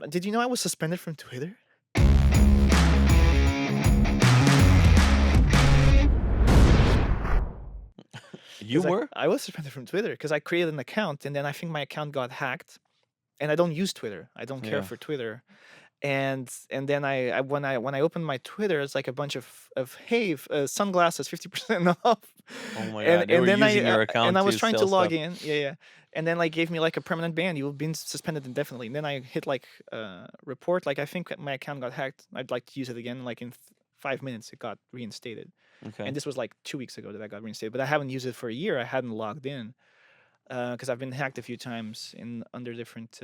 Did you know I was suspended from Twitter? You Because I were? I was suspended from Twitter because I created an account and then I think my account got hacked. And I don't use Twitter. I don't care Yeah. for Twitter. And then when I opened my Twitter, it's like a bunch of hey, sunglasses 50% off. Oh my and God. They and were then using your and account I was to trying to sell log stuff. in. Yeah, yeah. And then like gave me like a permanent ban. You've been suspended indefinitely. And then I hit like report. Like I think my account got hacked. I'd like to use it again. Like in 5 minutes, it got reinstated. And Okay. this was like 2 weeks ago that I got reinstated. But I haven't used it for a year. I hadn't logged in because I've been hacked a few times in under different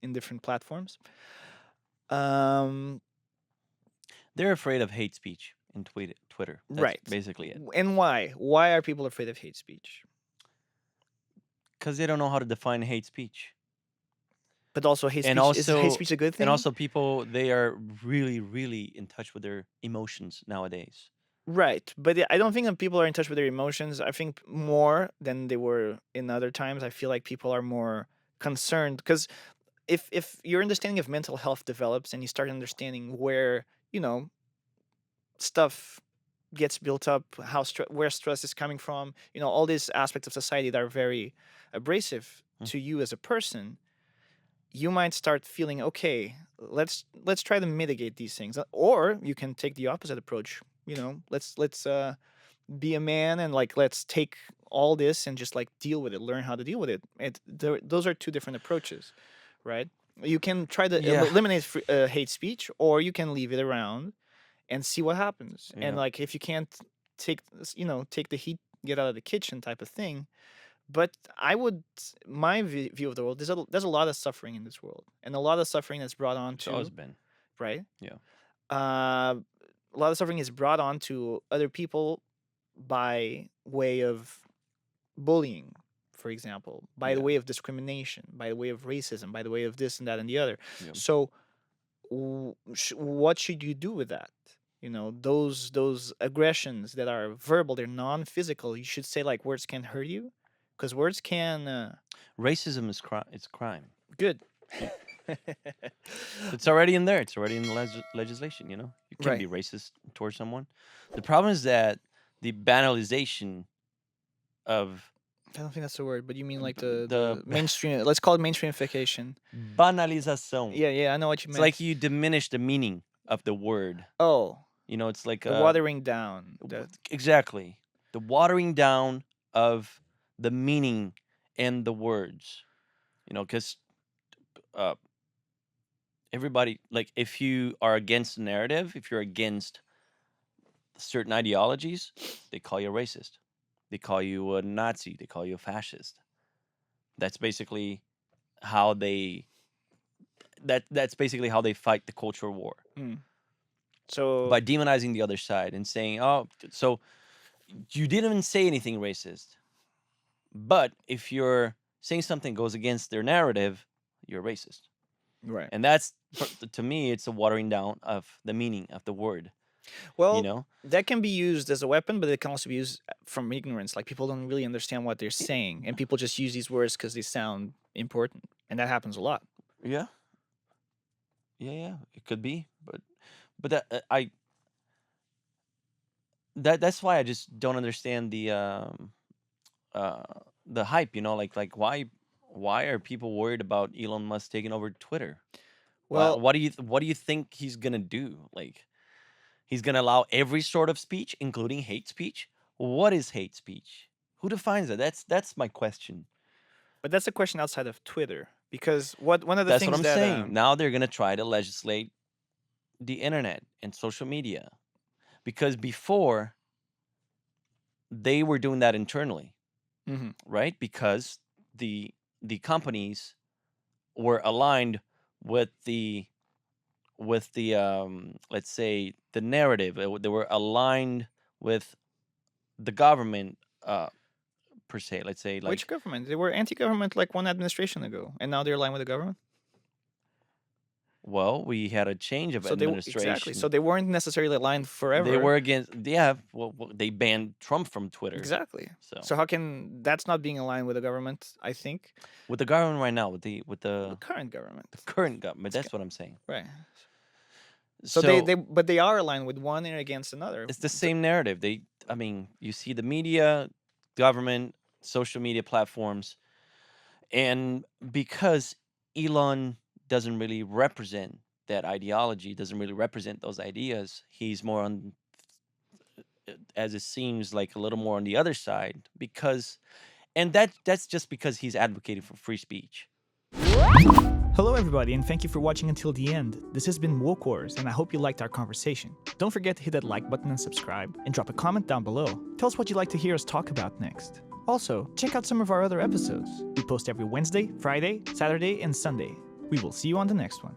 in different platforms. Um, They're afraid of hate speech in Twitter. That's right. basically it. And why? Why are people afraid of hate speech? Because they don't know how to define hate speech. But also, hate And speech, is hate also speech a good and thing? also people, they are really, really in touch with their emotions nowadays. Right. But I don't think that people are in touch with their emotions. I think more than they were in other times. I feel like people are more concerned because if your understanding of mental health develops and you start understanding where stuff gets built up, where stress is coming from, all these aspects of society that are very abrasive Mm. to you as a person, you might start feeling okay. Let's try to mitigate these things, or you can take the opposite approach. Let's be a man and like let's take all this and just like deal with it, learn how to deal with it. Those are two different approaches, right? You can try to Yeah. eliminate hate speech, or you can leave it around and see what happens. And Yeah. like if you can't take the heat, get out of the kitchen type of thing. But I would my view of the world, there's a lot of suffering in this world, and a lot of suffering that's brought on It's always to, been. right? Yeah. uh, a lot of suffering is brought on to other people by way of bullying, for example, by the Yeah. way of discrimination, by the way of racism, by the way of this and that and the other. Yeah. So what should you do with that? Those aggressions that are verbal, they're non-physical. You should say like words can hurt you, because words can Racism is it's crime. good. Yeah. It's already in there. It's already in the legislation, You can Right. be racist towards someone. The problem is that the banalization of I don't think that's the word, but you mean like the the mainstream. Let's call it mainstreamification. banalização. Yeah, yeah, I know what you It's like meant. you diminish the meaning of the word. Oh, It's like the watering down. exactly the watering down of the meaning and the words. Because uh, everybody, like, if you are against the narrative, if you're against certain ideologies, they call you a racist. They call you a Nazi. They call you a fascist. That's basically how they that's basically how they fight the cultural war, Hmm. So by demonizing the other side and saying, "Oh, so you didn't even say anything racist, but if you're saying something goes against their narrative, you're racist." right. And to me, it's a watering down of the meaning of the word. You Well, know, that can be used as a weapon, but it can also be used from ignorance. Like people don't really understand what they're saying, and people just use these words because they sound important, and that happens a lot. yeah, yeah, it could be, but that that's why I just don't understand uh the hype. Like why are people worried about Elon Musk taking over Twitter? Why, Well, what do you think he's gonna do? Like, he's gonna allow every sort of speech, including hate speech? What is hate speech? Who defines that? That's my question. but that's a question outside of Twitter, because one of the That's what things I'm that saying. Now they're gonna try to legislate the internet and social media, because before they were doing that internally, mhm. right? Because the companies were aligned with the let's say the narrative. They were aligned with the government, per se. Let's say, Which like, government? They were anti-government like one administration ago, and now they're aligned with the government. Well, we had a change of So exactly. So administration. they weren't necessarily aligned They forever. were against, yeah. They banned Trump from Twitter. Exactly. So So how can that's not being aligned with the government? I think with the government right now, with the current government. the current government, It's that's what I'm saying. right. So So but they are aligned with one and against another. it's the same narrative. I mean, you see the media, government, social media platforms, and because Elon doesn't really represent that ideology, doesn't really represent those ideas, he's more on, as it seems like, a little more on the other side, because, and that's just because he's advocating for free speech. Hello, everybody, and thank you for watching until the end. This has been Woke Wars, and I hope you liked our conversation. Don't forget to hit that like button and subscribe, and drop a comment down below. Tell us what you'd like to hear us talk about next. Also, check out some of our other episodes. We post every Wednesday, Friday, Saturday, and Sunday. We will see you on the next one.